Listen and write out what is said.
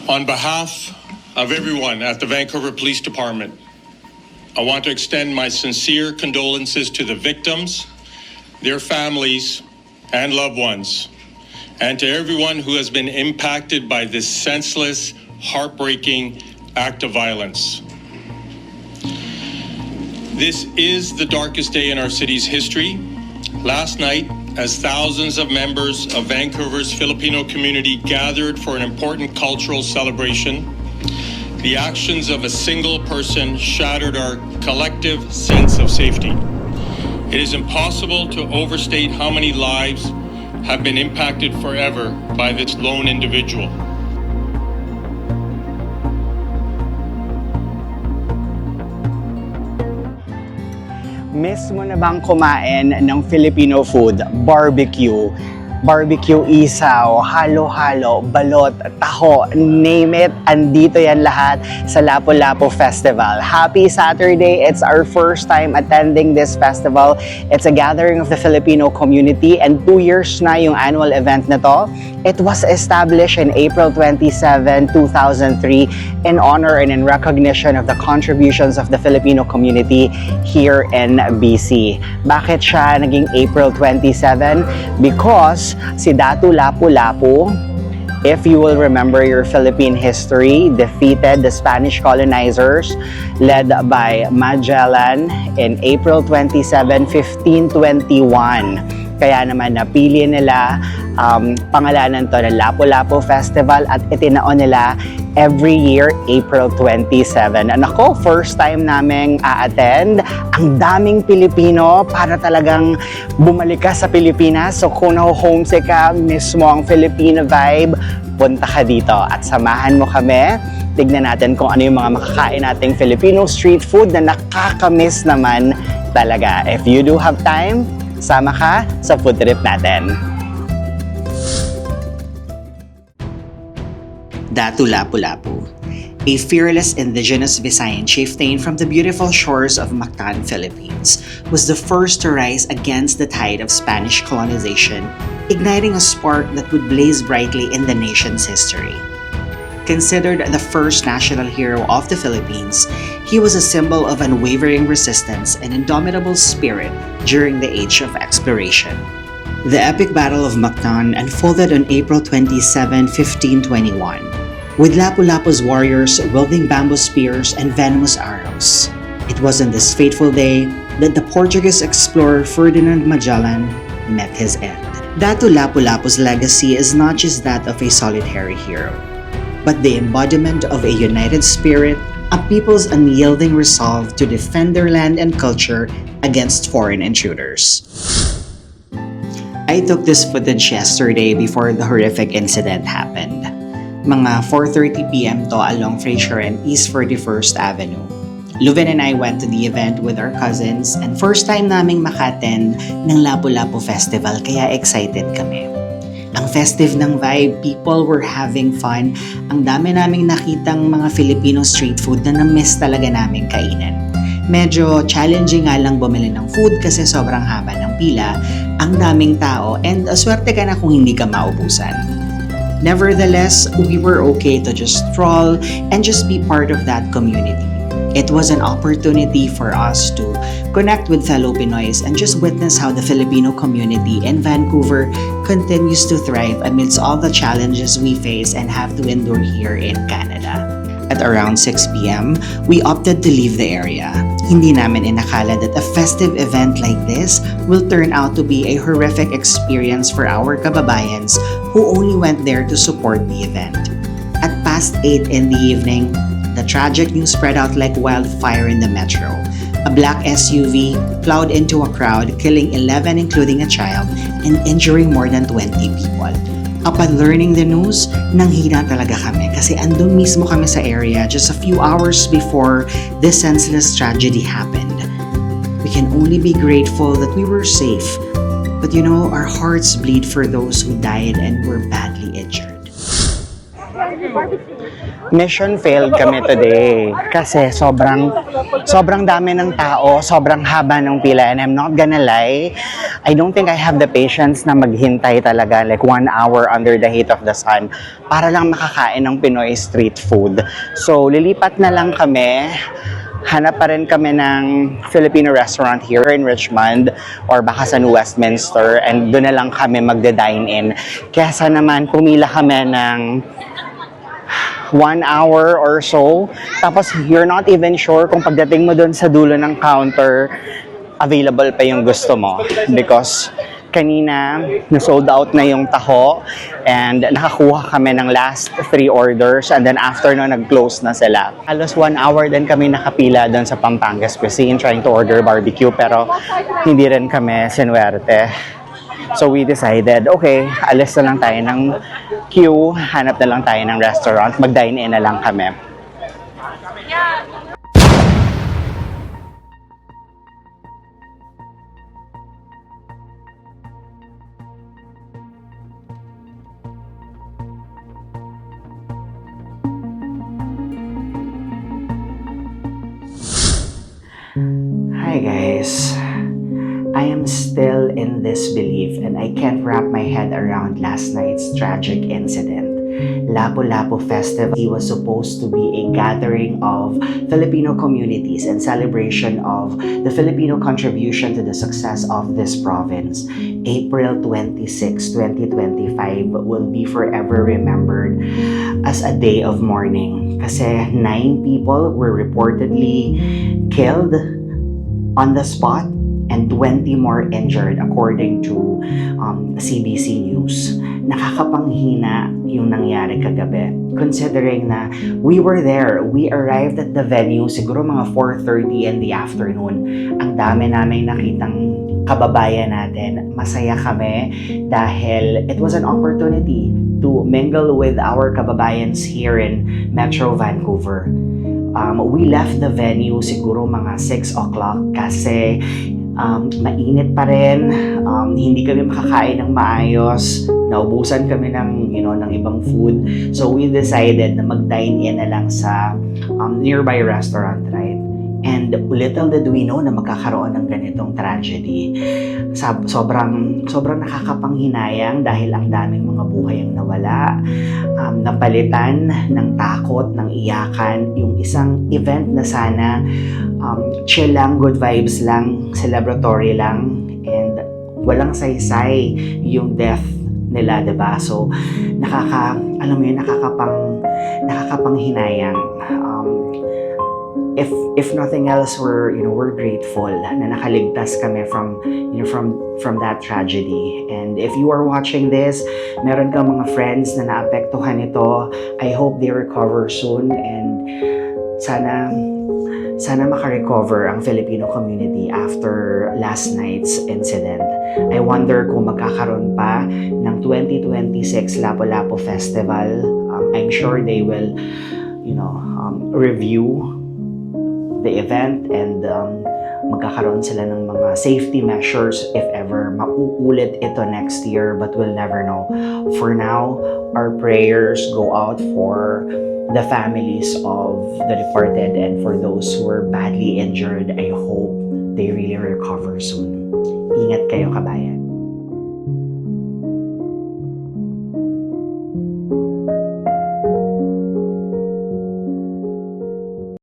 On behalf of everyone at the Vancouver Police Department, I want to extend my sincere condolences to the victims, their families, and loved ones, and to everyone who has been impacted by this senseless, heartbreaking act of violence. This is the darkest day in our city's history. Last night, as thousands of members of Vancouver's Filipino community gathered for an important cultural celebration, the actions of a single person shattered our collective sense of safety. It is impossible to overstate how many lives have been impacted forever by this lone individual. Miss mo na bang kumain ng Filipino food, barbecue, isaw, halo-halo, balot, taho, name it, andito yan lahat sa Lapu-Lapu Festival. Happy Saturday! It's our first time attending this festival. It's a gathering of the Filipino community and 2 years na yung annual event na to. It was established in April 27, 2003 in honor and in recognition of the contributions of the Filipino community here in BC. Bakit siya naging April 27? Because si Datu Lapu-Lapu, if you will remember your Philippine history, defeated the Spanish colonizers led by Magellan in April 27, 1521. Kaya naman napili nila pangalanan to ng Lapu-Lapu Festival at itinaon nila every year April 27. And ako, first time naming a-attend. Ang daming Pilipino para talagang bumalik ka sa Pilipinas. So kung homesick ka, mismo ang Filipino vibe, punta ka dito at samahan mo kami. Tignan natin kung ano yung mga makakain nating Filipino street food na nakakamiss naman talaga. If you do have time, sama ka sa food trip natin. Datu Lapu-Lapu, a fearless indigenous Visayan chieftain from the beautiful shores of Mactan, Philippines, was the first to rise against the tide of Spanish colonization, igniting a spark that would blaze brightly in the nation's history. Considered the first national hero of the Philippines, he was a symbol of unwavering resistance and indomitable spirit during the age of exploration. The epic Battle of Mactan unfolded on April 27, 1521, with Lapu-Lapu's warriors wielding bamboo spears and venomous arrows. It was on this fateful day that the Portuguese explorer Ferdinand Magellan met his end. Datu Lapu-Lapu's legacy is not just that of a solitary hero, but the embodiment of a united spirit, a people's unyielding resolve to defend their land and culture against foreign intruders. I took this footage yesterday before the horrific incident happened. Mga 4:30 p.m. to along Fraser and East 41st Avenue. Luvin and I went to the event with our cousins and first time naming makattend ng Lapu-Lapu Festival kaya excited kami. Ang festive ng vibe, people were having fun. Ang dami naming nakitang mga Filipino street food na na-miss talaga naming kainin. Medyo challenging nga lang bumili ng food kasi sobrang haba ng pila, ang daming tao, and swerte ka na kung hindi ka maubusan. Nevertheless, we were okay to just stroll and just be part of that community. It was an opportunity for us to connect with fellow Pinoys and just witness how the Filipino community in Vancouver continues to thrive amidst all the challenges we face and have to endure here in Canada. At around 6 p.m., we opted to leave the area. Hindi namin inakala that a festive event like this will turn out to be a horrific experience for our kababayans who only went there to support the event. At past 8 in the evening, the tragic news spread out like wildfire in the metro. A black SUV plowed into a crowd, killing 11 including a child and injuring more than 20 people. Upon learning the news, nanghina talaga kami kasi andun mismo kami sa area just a few hours before this senseless tragedy happened. We can only be grateful that we were safe, but you know, our hearts bleed for those who died and were badly injured. Mission failed kami today kasi sobrang dami ng tao, sobrang haba ng pila, and I'm not gonna lie, I don't think I have the patience na maghintay talaga like 1 hour under the heat of the sun para lang makakain ng Pinoy street food. So lilipat na lang kami. Hanap pa rin kami ng Filipino restaurant here in Richmond or baka sa New Westminster, and doon na lang kami magde-dine in. Kesa naman pumila kami ng 1 hour or so, tapos you're not even sure kung pagdating mo doon sa dulo ng counter, available pa yung gusto mo. Because kanina, na-sold out na yung taho, and nakakuha kami ng last 3 orders, and then after no, nag-close na sila. Halos 1 hour din kami nakapila doon sa Pampangas Cuisine trying to order barbecue, pero hindi rin kami sinuwerte. So we decided, okay, alis na lang tayo ng queue, hanap na lang tayo ng restaurant, mag-dine in na lang kami. Hi guys, I am still in disbelief and I can't wrap my head around last night's tragic incident. LAPU-LAPU Festival was supposed to be a gathering of Filipino communities and celebration of the Filipino contribution to the success of this province. April 26, 2025 will be forever remembered as a day of mourning kasi 9 people were reportedly killed on the spot and 20 more injured according to CBC News. Nakakapanghina yung nangyari kagabi. Considering na we were there, we arrived at the venue siguro mga 4:30 in the afternoon. Ang dami naming nakitang kababayan natin. Masaya kami dahil it was an opportunity to mingle with our kababayans here in Metro Vancouver. We left the venue siguro mga 6 o'clock kasi mainit pa rin, hindi kami makakain ng maayos, naubusan kami ng ibang food. So we decided na mag-dine in na lang sa nearby restaurant, right? And little did we know na magkakaroon ng ganitong tragedy. Sobrang nakakapanghinayang dahil ang daming mga buhay ang nawala, napalitan ng takot, ng iyakan, yung isang event na sana chill lang, good vibes lang, celebratory lang, and walang saysay yung death nila, diba? So, nakakapanghinayang. If nothing else, we're grateful na nakaligtas kami from that tragedy. And if you are watching this, meron kang mga friends na naapektuhan nito, I hope they recover soon, and sana makarecover ang Filipino community after last night's incident. I wonder kung magkakaroon pa ng 2026 LAPU-LAPU Festival. I'm sure they will, review the event, and magkakaroon sila ng mga safety measures if ever mauulit ito next year, but we'll never know. For now, our prayers go out for the families of the departed, and for those who were badly injured, I hope they really recover soon. Ingat kayo, kabayan.